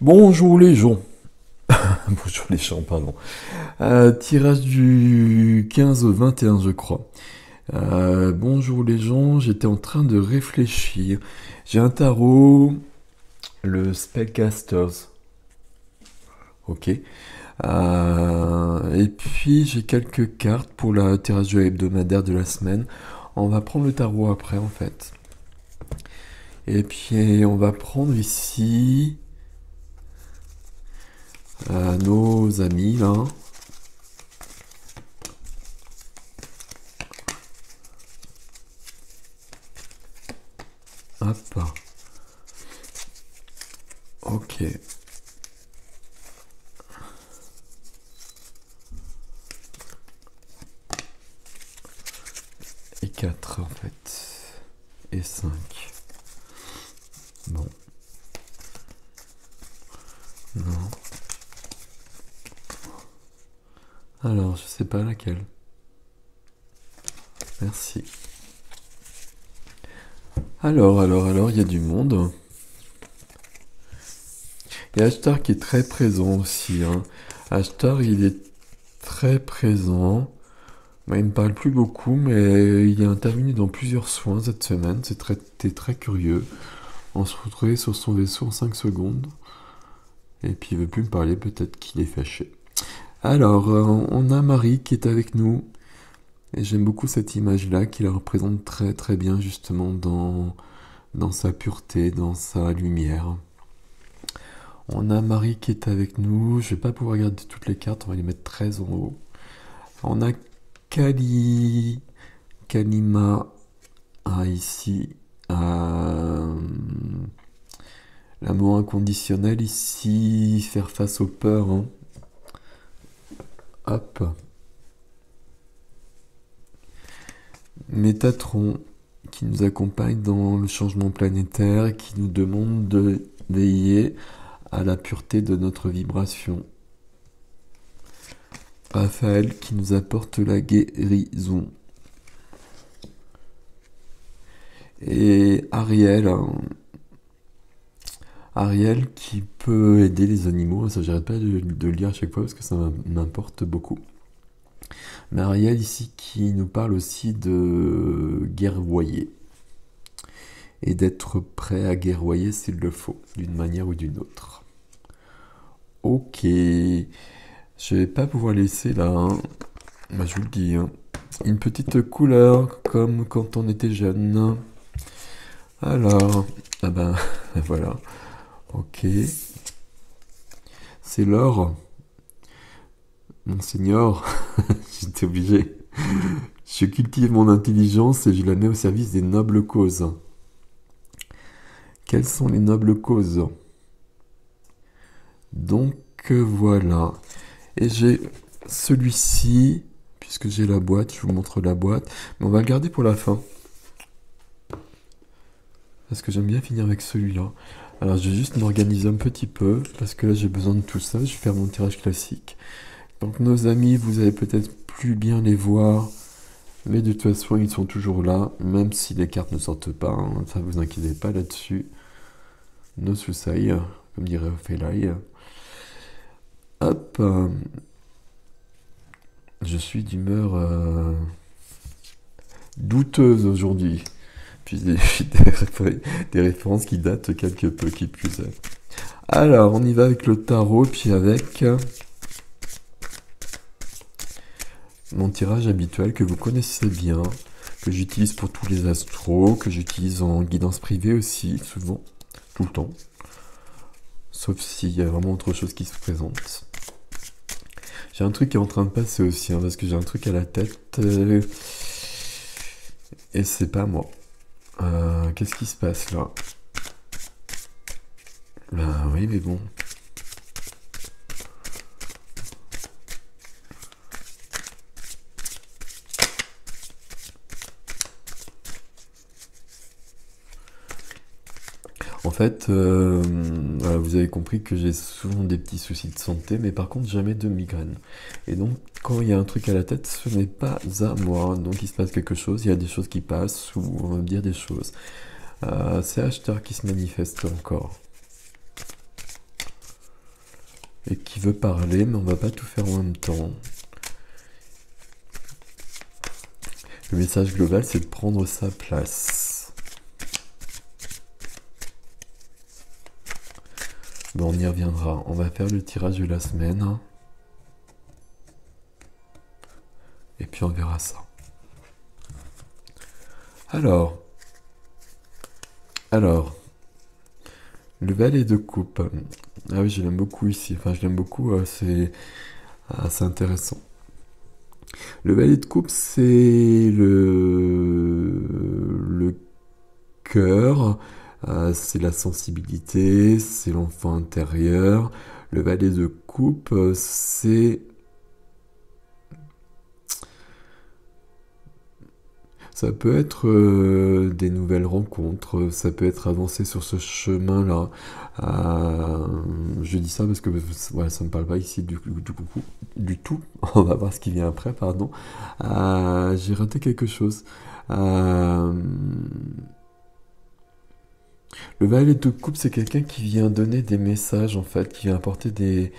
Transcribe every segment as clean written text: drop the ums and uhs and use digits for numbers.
Bonjour les gens. Bonjour les gens, pardon. Tirage du 15 au 21, je crois. Bonjour les gens, j'étais en train de réfléchir. J'ai un tarot, le Spellcasters. Ok. Et puis j'ai quelques cartes pour la tirage hebdomadaire de la semaine. On va prendre le tarot après en fait. Et puis on va prendre ici nos amis là. Hop. Ok. Et 4 en fait. Et 5. Bon. Non. Alors, je sais pas laquelle. Merci. Alors, il y a du monde. Il y a Ashtar qui est très présent aussi. Hein. Ashtar, il est très présent. Bah, il me parle plus beaucoup, mais il est intervenu dans plusieurs soins cette semaine. C'était très curieux. On se retrouvait sur son vaisseau en 5 secondes. Et puis il veut plus me parler, peut-être qu'il est fâché. Alors, on a Marie qui est avec nous. Et j'aime beaucoup cette image-là, qui la représente très très bien justement dans sa pureté, dans sa lumière. On a Marie qui est avec nous. Je vais pas pouvoir regarder toutes les cartes, on va les mettre très en haut. On a Kalima ici. L'amour inconditionnel ici, faire face aux peurs. Hein. Hop. Métatron qui nous accompagne dans le changement planétaire, qui nous demande de veiller à la pureté de notre vibration. Raphaël qui nous apporte la guérison. Et Ariel, Ariel qui peut aider les animaux, ça j'arrête pas de lire à chaque fois parce que ça m'importe beaucoup. Mais Ariel ici qui nous parle aussi de guerroyer. Et d'être prêt à guerroyer s'il le faut, d'une manière ou d'une autre. Ok. Je vais pas pouvoir laisser là, hein. Bah, je vous le dis, hein. Une petite couleur comme quand on était jeune. Alors, ah ben voilà. Ok. C'est l'or. Monseigneur, j'étais obligé. Je cultive mon intelligence et je la mets au service des nobles causes. Quelles sont les nobles causes? Donc voilà. Et j'ai celui-ci, puisque j'ai la boîte, je vous montre la boîte, mais on va le garder pour la fin. Parce que j'aime bien finir avec celui-là. Alors je vais juste m'organiser un petit peu, parce que là j'ai besoin de tout ça, je vais faire mon tirage classique. Donc nos amis, vous allez peut-être plus bien les voir, mais de toute façon ils sont toujours là, même si les cartes ne sortent pas, hein, ça vous inquiétez pas là-dessus. Nos soussailles, comme dirait Ophélie. Hop, je suis d'humeur douteuse aujourd'hui. Puis des références qui datent quelque peu, qui plus est. Alors, on y va avec le tarot, puis avec mon tirage habituel que vous connaissez bien, que j'utilise pour tous les astros, que j'utilise en guidance privée aussi, souvent, tout le temps. Sauf s'il y a vraiment autre chose qui se présente. J'ai un truc qui est en train de passer aussi, hein, parce que j'ai un truc à la tête. Et c'est pas moi. Qu'est-ce qui se passe là? Bah oui, mais bon. En fait, voilà, vous avez compris que j'ai souvent des petits soucis de santé, mais par contre jamais de migraine. Et donc, quand il y a un truc à la tête, ce n'est pas à moi. Donc il se passe quelque chose, il y a des choses qui passent, ou on va me dire des choses. C'est Ashtar qui se manifeste encore. et qui veut parler, mais on va pas tout faire en même temps. Le message global, c'est de prendre sa place. Bon, on y reviendra. On va faire le tirage de la semaine. Et puis on verra ça. Alors, le valet de coupe. Ah oui, je l'aime beaucoup ici. Enfin, je l'aime beaucoup, c'est assez intéressant. Le valet de coupe, c'est le cœur, c'est la sensibilité, c'est l'enfant intérieur. Le valet de coupe, c'est... Ça peut être des nouvelles rencontres, ça peut être avancer sur ce chemin-là. Je dis ça parce que voilà, ça ne me parle pas ici du tout. On va voir ce qui vient après, pardon. J'ai raté quelque chose. Le valet de coupe, c'est quelqu'un qui vient donner des messages, en fait, qui vient apporter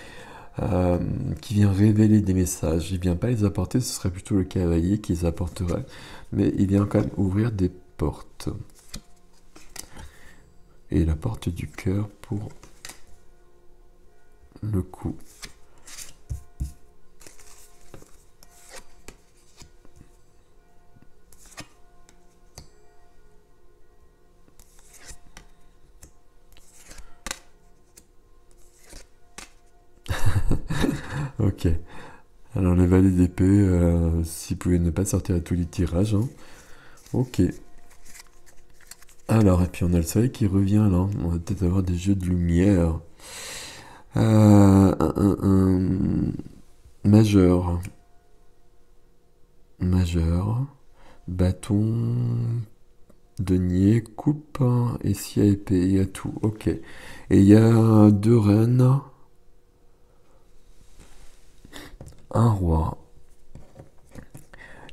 qui vient révéler des messages. Il vient pas les apporter, ce serait plutôt le cavalier qui les apporterait, mais il vient quand même ouvrir des portes. Et la porte du cœur pour le coup. Ok. Alors les valets d'épée, s'ils pouvaient ne pas sortir à tous les tirages. Hein. Ok. Alors, et puis on a le soleil qui revient là. On va peut-être avoir des jeux de lumière. Majeur. Majeur. Bâton. Denier. Coupe. Et scie à épée. Il y a tout. Ok. Et il y a 2 reines. Un roi.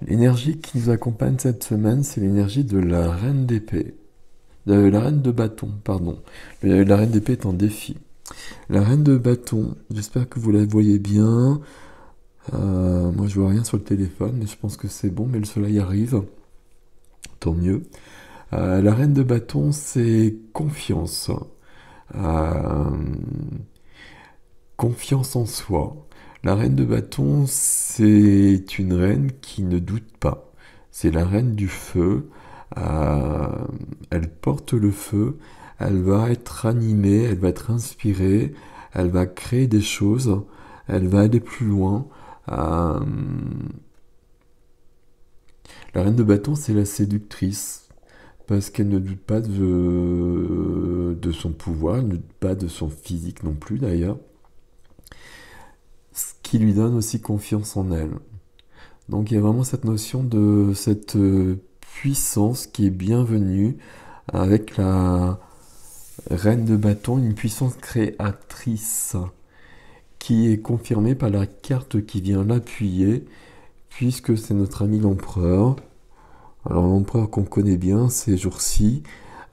L'énergie qui nous accompagne cette semaine, c'est l'énergie de la reine d'épée. La reine de bâton, pardon. La reine d'épée est en défi. La reine de bâton, j'espère que vous la voyez bien. Moi, je vois rien sur le téléphone, mais je pense que c'est bon. Mais le soleil arrive, tant mieux. La reine de bâton, c'est confiance. Confiance en soi. La reine de bâton, c'est une reine qui ne doute pas. C'est la reine du feu. Elle porte le feu. Elle va être animée, elle va être inspirée. Elle va créer des choses. Elle va aller plus loin. La reine de bâton, c'est la séductrice. Parce qu'elle ne doute pas de son pouvoir, elle ne doute pas de son physique non plus d'ailleurs. Ce qui lui donne aussi confiance en elle. Donc il y a vraiment cette notion de cette puissance qui est bienvenue avec la reine de bâton, une puissance créatrice qui est confirmée par la carte qui vient l'appuyer, puisque c'est notre ami l'empereur. Alors l'empereur qu'on connaît bien ces jours-ci,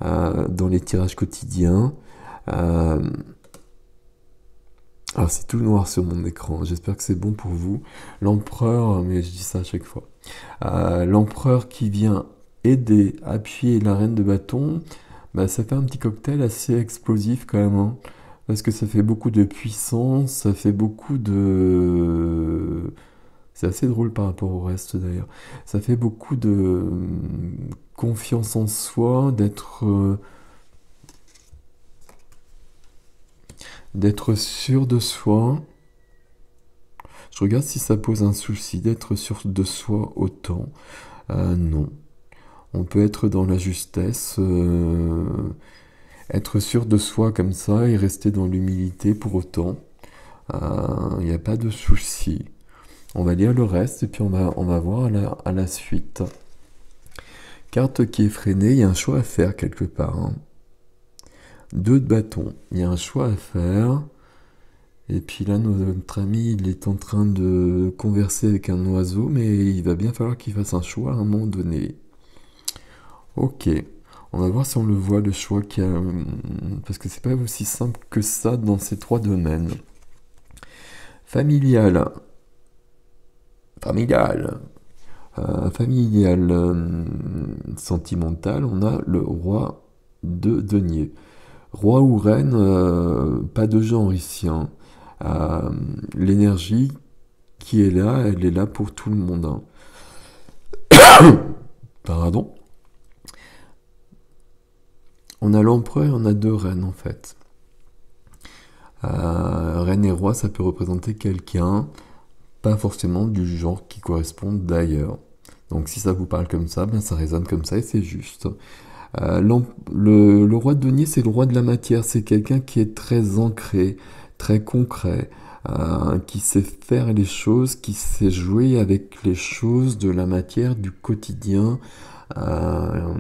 dans les tirages quotidiens. Alors c'est tout noir sur mon écran, j'espère que c'est bon pour vous. L'empereur, mais je dis ça à chaque fois. L'empereur qui vient aider, appuyer la reine de bâton, bah, ça fait un petit cocktail assez explosif quand même. Hein, parce que ça fait beaucoup de puissance, ça fait beaucoup de... C'est assez drôle par rapport au reste d'ailleurs. Ça fait beaucoup de confiance en soi, d'être sûr de soi. Je regarde si ça pose un souci d'être sûr de soi autant. Non. On peut être dans la justesse, être sûr de soi comme ça et rester dans l'humilité pour autant. Il n'y a pas de souci. On va lire le reste et puis on va voir à la suite. Carte qui est freinée, il y a un choix à faire quelque part. Hein. 2 de bâton, il y a un choix à faire. Et puis là, notre ami, il est en train de converser avec un oiseau, mais il va bien falloir qu'il fasse un choix à un moment donné. Ok, on va voir si on le voit, le choix qu'il y a, parce que c'est pas aussi simple que ça dans ces 3 domaines. Familial. Familial. Familial. Sentimental, on a le roi de denier. Roi ou reine, pas de genre ici, hein. L'énergie qui est là, elle est là pour tout le monde, hein. Pardon. On a l'empereur et on a deux reines en fait. Reine et roi, ça peut représenter quelqu'un, pas forcément du genre qui correspond d'ailleurs. Donc si ça vous parle comme ça, ben ça résonne comme ça et c'est juste. Le roi de denier, c'est le roi de la matière. C'est quelqu'un qui est très ancré, très concret, qui sait faire les choses, qui sait jouer avec les choses de la matière, du quotidien, euh,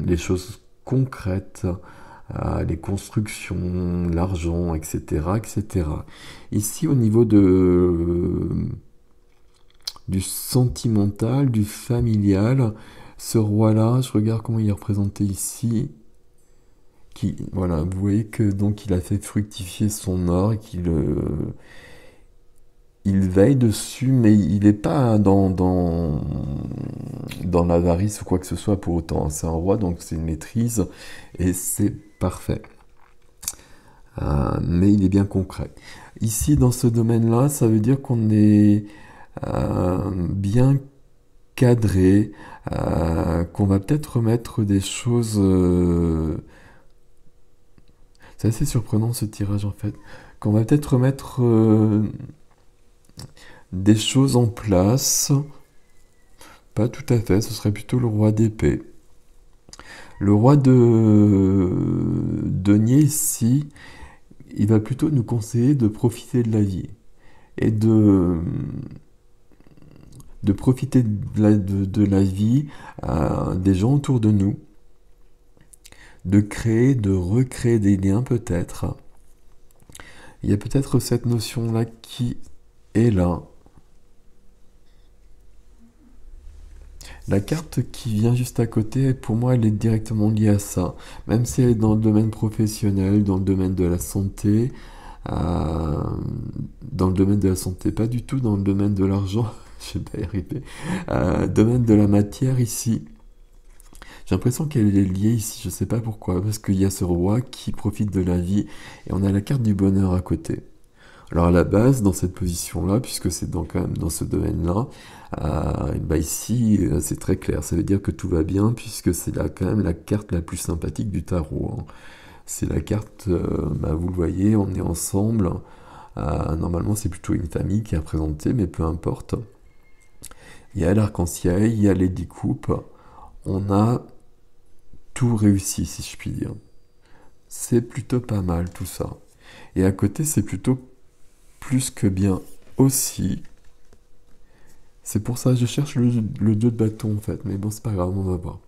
les choses concrètes, les constructions, l'argent, etc., etc. Ici, au niveau du sentimental, du familial, ce roi-là, je regarde comment il est représenté ici. Voilà, vous voyez que donc il a fait fructifier son or et il veille dessus, mais il n'est pas dans l'avarice ou quoi que ce soit pour autant. C'est un roi, donc c'est une maîtrise et c'est parfait. Mais il est bien concret. Ici, dans ce domaine-là, ça veut dire qu'on est bien cadré, qu'on va peut-être remettre des choses. C'est assez surprenant ce tirage en fait. Qu'on va peut-être remettre des choses en place. Pas tout à fait, ce serait plutôt le roi d'épée. Le roi de denier ici, il va plutôt nous conseiller de profiter de la vie et de profiter de la vie des gens autour de nous, de créer, de recréer des liens peut-être. Il y a peut-être cette notion-là qui est là. La carte qui vient juste à côté, pour moi, elle est directement liée à ça. Même si elle est dans le domaine professionnel, dans le domaine de la santé, euh, dans le domaine de la santé, pas du tout dans le domaine de l'argent, je vais pas y arriver, domaine de la matière ici. J'ai l'impression qu'elle est liée ici, je sais pas pourquoi, parce qu'il y a ce roi qui profite de la vie et on a la carte du bonheur à côté. Alors à la base, dans cette position-là, puisque c'est quand même dans ce domaine-là, bah ici c'est très clair. Ça veut dire que tout va bien, puisque c'est là quand même la carte la plus sympathique du tarot, hein. C'est la carte, bah, vous le voyez, on est ensemble. Normalement, c'est plutôt une famille qui est représentée, mais peu importe. Il y a l'arc-en-ciel, il y a les 10 coupes. On a tout réussi, si je puis dire. C'est plutôt pas mal tout ça. Et à côté, c'est plutôt plus que bien aussi. C'est pour ça que je cherche le 2 de bâton en fait. Mais bon, c'est pas grave, on va voir.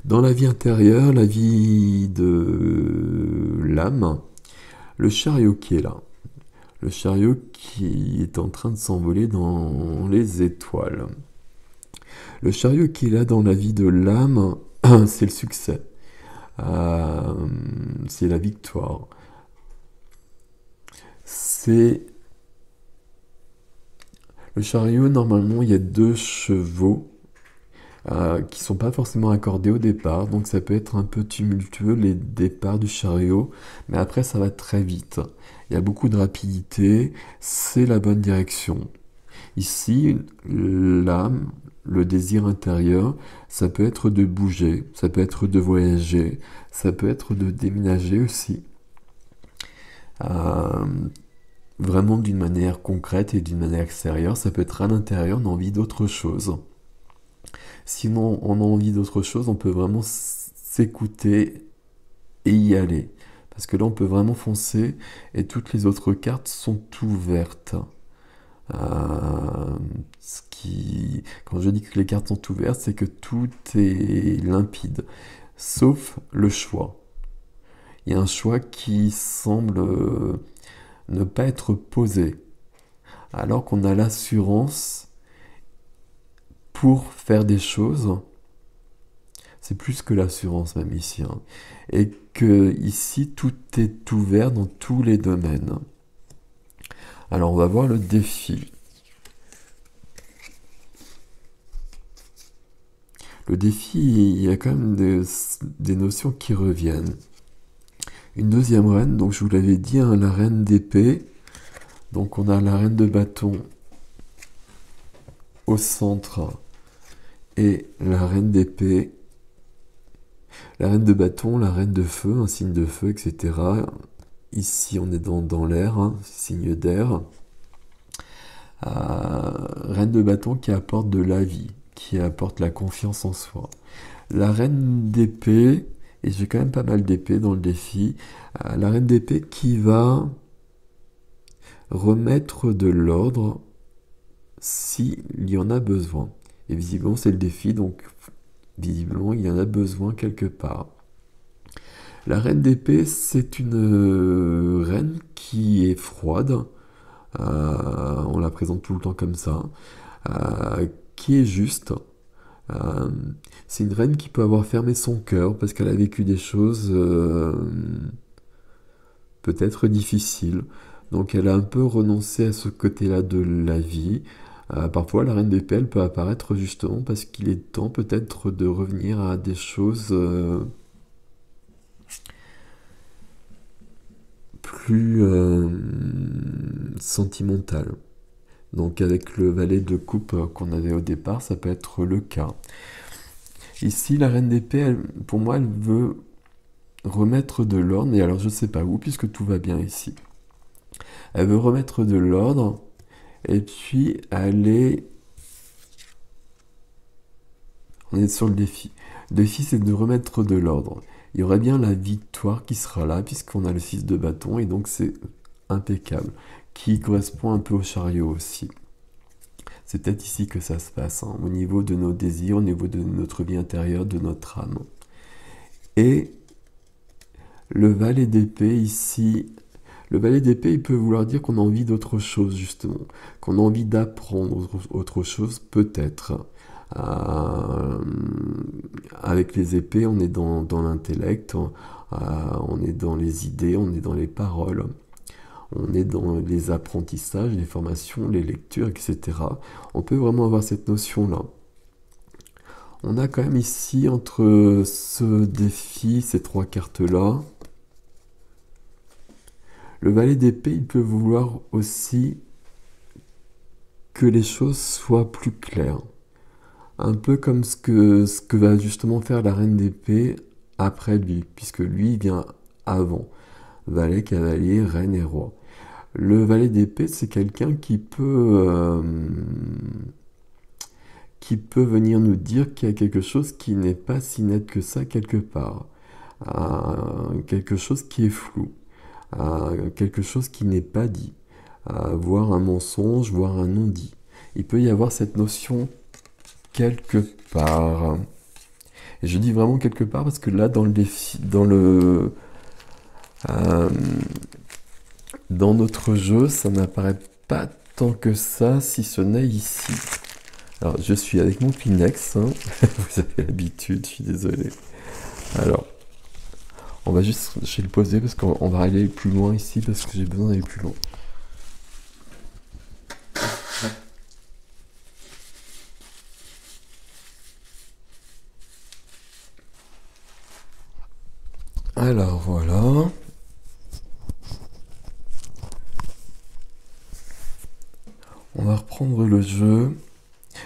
Dans la vie intérieure, la vie de l'âme, le chariot qui est là. Le chariot qui est en train de s'envoler dans les étoiles. Le chariot qui est là dans la vie de l'âme, c'est le succès. C'est la victoire. C'est le chariot, normalement, il y a deux chevaux qui sont pas forcément accordés au départ, donc ça peut être un peu tumultueux les départs du chariot, mais après ça va très vite. Il y a beaucoup de rapidité, c'est la bonne direction. Ici, l'âme, le désir intérieur, ça peut être de bouger, ça peut être de voyager, ça peut être de déménager aussi. Euh, Vraiment d'une manière concrète et d'une manière extérieure, ça peut être à l'intérieur, on a envie d'autre chose. Sinon, on a envie d'autre chose, on peut vraiment s'écouter et y aller. Parce que là, on peut vraiment foncer et toutes les autres cartes sont ouvertes. Quand je dis que les cartes sont ouvertes, c'est que tout est limpide, sauf le choix. Il y a un choix qui semble ne pas être posé, alors qu'on a l'assurance pour faire des choses. C'est plus que l'assurance même ici, hein. Et que ici tout est ouvert dans tous les domaines. Alors on va voir le défi. Le défi, il y a quand même des notions qui reviennent. Une deuxième reine, donc je vous l'avais dit, hein, la reine d'épée. Donc on a la reine de bâton au centre et la reine d'épée. La reine de bâton, la reine de feu, un signe de feu, etc. Ici on est dans l'air, hein, signe d'air. Reine de bâton qui apporte de la vie, qui apporte la confiance en soi. La reine d'épée, et j'ai quand même pas mal d'épées dans le défi, la reine d'épée qui va remettre de l'ordre s'il y en a besoin. Et visiblement c'est le défi, donc visiblement il y en a besoin quelque part. La reine d'épée, c'est une reine qui est froide, on la présente tout le temps comme ça, qui est juste. C'est une reine qui peut avoir fermé son cœur parce qu'elle a vécu des choses peut-être difficiles. Donc elle a un peu renoncé à ce côté-là de la vie. Parfois la reine d'épée, elle peut apparaître justement parce qu'il est temps peut-être de revenir à des choses plus sentimentales. Donc avec le valet de coupe qu'on avait au départ, ça peut être le cas. Ici, la reine d'épée, pour moi, elle veut remettre de l'ordre, et alors je sais pas où, puisque tout va bien ici. Elle veut remettre de l'ordre, et puis on est sur le défi. Le défi, c'est de remettre de l'ordre. Il y aurait bien la victoire qui sera là, puisqu'on a le 6 de bâton, et donc c'est impeccable, qui correspond un peu au chariot aussi. C'est peut-être ici que ça se passe, hein, au niveau de nos désirs, au niveau de notre vie intérieure, de notre âme. Et le valet d'épée ici, le valet d'épée, il peut vouloir dire qu'on a envie d'autre chose, justement, qu'on a envie d'apprendre autre chose, peut-être. Avec les épées, on est dans l'intellect, on est dans les idées, on est dans les paroles. On est dans les apprentissages, les formations, les lectures, etc. On peut vraiment avoir cette notion-là. On a quand même ici, entre ce défi, ces trois cartes-là, le valet d'épée, il peut vouloir aussi que les choses soient plus claires. Un peu comme ce que va justement faire la reine d'épée après lui, puisque lui vient avant. Valet, cavalier, reine et roi. Le valet d'épée, c'est quelqu'un qui peut venir nous dire qu'il y a quelque chose qui n'est pas si net que ça quelque part. Quelque chose qui est flou. Quelque chose qui n'est pas dit. Voire un mensonge, voire un non-dit. Il peut y avoir cette notion quelque part. Et je dis vraiment quelque part parce que là, dans notre jeu, ça n'apparaît pas tant que ça, si ce n'est ici. Alors, je suis avec mon Kleenex, hein. Vous avez l'habitude, je suis désolé. Alors, on va juste, je vais le poser parce qu'on va aller plus loin ici, parce que j'ai besoin d'aller plus loin. Alors, voilà. On va reprendre le jeu.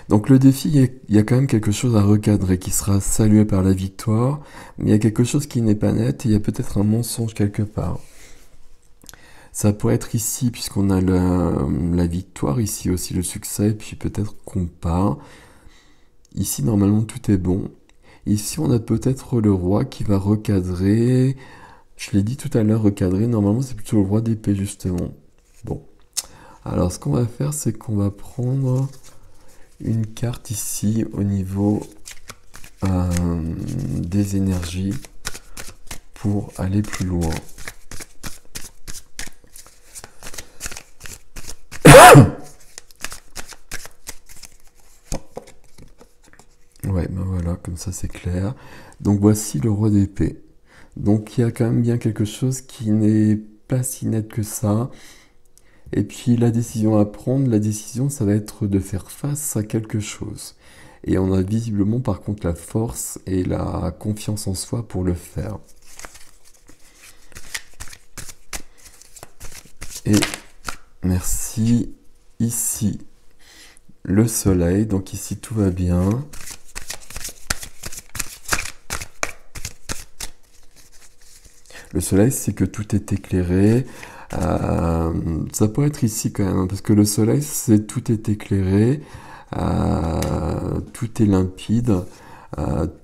Donc le défi, il y a quand même quelque chose à recadrer qui sera salué par la victoire, mais il y a quelque chose qui n'est pas net et il y a peut-être un mensonge quelque part. Ça pourrait être ici, puisqu'on a la victoire, ici aussi le succès, puis peut-être qu'on part. Ici, normalement, tout est bon. Ici, on a peut-être le roi qui va recadrer. Je l'ai dit tout à l'heure, recadrer, normalement, c'est plutôt le roi d'épée, justement. Bon. Alors, ce qu'on va faire, c'est qu'on va prendre une carte ici au niveau des énergies pour aller plus loin. Ouais, ben voilà, comme ça c'est clair. Donc voici le roi d'épée. Donc il y a quand même bien quelque chose qui n'est pas si net que ça. Et puis la décision à prendre, la décision, ça va être de faire face à quelque chose. Et on a visiblement par contre la force et la confiance en soi pour le faire. Et merci. Ici, le soleil. Donc ici, tout va bien. Le soleil, c'est que tout est éclairé. Ça peut être ici quand même, parce que le soleil, c'est tout est éclairé, tout est limpide,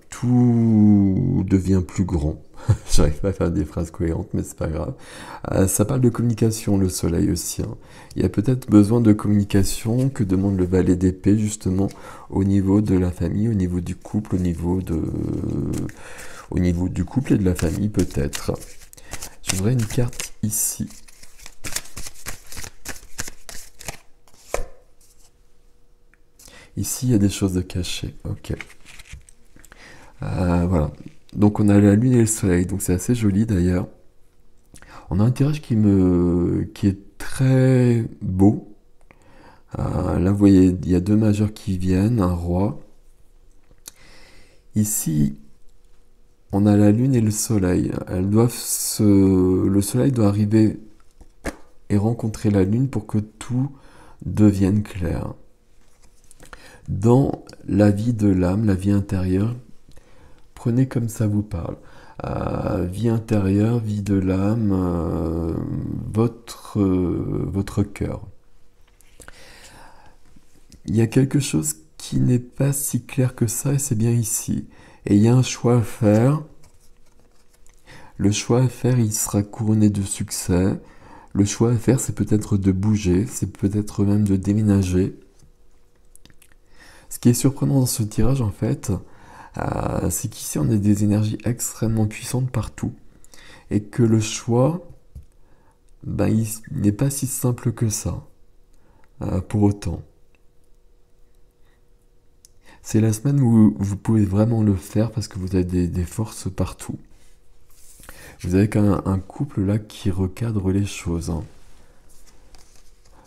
tout devient plus grand. J'arrive pas à faire des phrases cohérentes, mais c'est pas grave. Ça parle de communication, le soleil aussi, hein. Il y a peut-être besoin de communication que demande le valet d'épée, justement, au niveau de la famille, au niveau du couple, au niveau du couple et de la famille, peut-être. Je voudrais une carte ici. Ici, il y a des choses de cachées. Ok. Voilà. Donc, on a la lune et le soleil. Donc, c'est assez joli d'ailleurs. On a un tirage qui est très beau. Là, vous voyez, il y a deux majeurs qui viennent, un roi. Ici, on a la lune et le soleil. Le soleil doit arriver et rencontrer la lune pour que tout devienne clair. Dans la vie de l'âme, la vie intérieure, prenez comme ça vous parle. Vie intérieure, vie de l'âme, votre cœur. Il y a quelque chose qui n'est pas si clair que ça, et c'est bien ici. Et il y a un choix à faire. Le choix à faire, il sera couronné de succès. Le choix à faire, c'est peut-être de bouger, c'est peut-être même de déménager. Ce qui est surprenant dans ce tirage, en fait, c'est qu'ici, on a des énergies extrêmement puissantes partout. Et que le choix, il n'est pas si simple que ça, pour autant. C'est la semaine où vous pouvez vraiment le faire parce que vous avez des forces partout. Vous avez quand même un couple là qui recadre les choses, hein.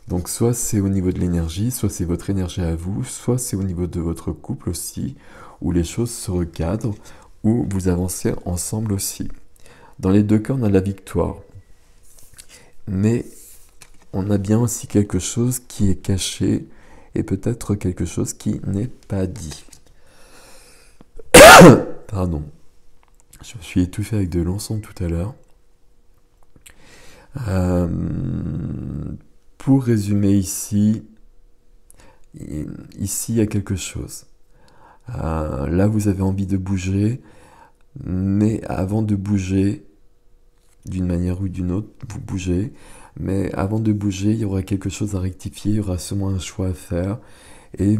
Donc soit c'est au niveau de l'énergie, soit c'est votre énergie à vous, soit c'est au niveau de votre couple aussi, où les choses se recadrent, où vous avancez ensemble aussi. Dans les deux cas, on a la victoire. Mais on a bien aussi quelque chose qui est caché et peut-être quelque chose qui n'est pas dit. Pardon. Je me suis étouffé avec de l'encens tout à l'heure. Pour résumer ici, il y a quelque chose. Là, vous avez envie de bouger, mais avant de bouger, d'une manière ou d'une autre, vous bougez. Mais avant de bouger, il y aura quelque chose à rectifier, il y aura sûrement un choix à faire. Et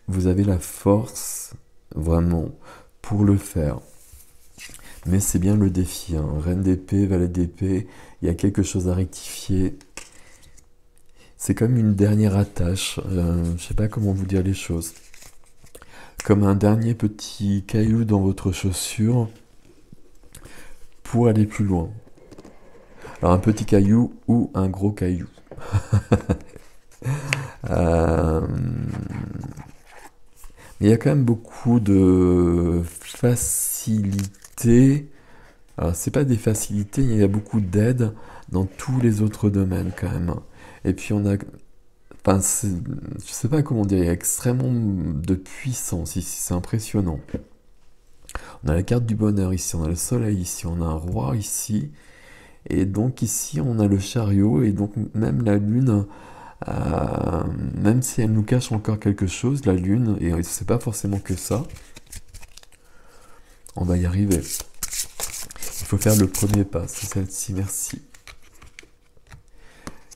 vous avez la force, vraiment, pour le faire. Mais c'est bien le défi, hein. Reine d'épée, valet d'épée, il y a quelque chose à rectifier. C'est comme une dernière attache, je sais pas comment vous dire les choses. Comme un dernier petit caillou dans votre chaussure pour aller plus loin. Alors un petit caillou ou un gros caillou. Il y a quand même beaucoup de facilités. Alors c'est pas des facilités, il y a beaucoup d'aide dans tous les autres domaines quand même. Et puis on a, enfin, je sais pas comment dire, il y a extrêmement de puissance ici, c'est impressionnant. On a la carte du bonheur ici, on a le soleil ici, on a un roi ici, et donc ici on a le chariot, et donc même la lune, même si elle nous cache encore quelque chose, la lune, et c'est pas forcément que ça, on va y arriver. Il faut faire le premier pas, c'est celle-ci, merci.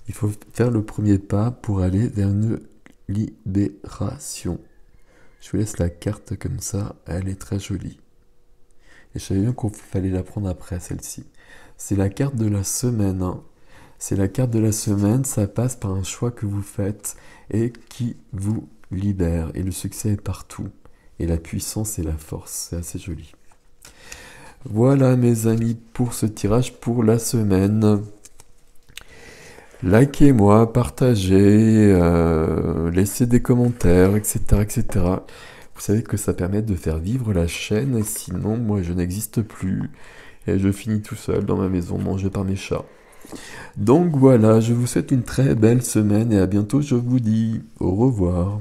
Il faut faire le premier pas pour aller vers une libération. Je vous laisse la carte comme ça, elle est très jolie. Et je savais bien qu'il fallait la prendre après, celle-ci. C'est la carte de la semaine, hein. C'est la carte de la semaine, ça passe par un choix que vous faites et qui vous libère. Et le succès est partout. Et la puissance et la force, c'est assez joli. Voilà mes amis pour ce tirage pour la semaine. Likez-moi, partagez, laissez des commentaires, etc., etc. Vous savez que ça permet de faire vivre la chaîne, et sinon, moi, je n'existe plus. Et je finis tout seul dans ma maison, mangé par mes chats. Donc voilà, je vous souhaite une très belle semaine et à bientôt, je vous dis au revoir.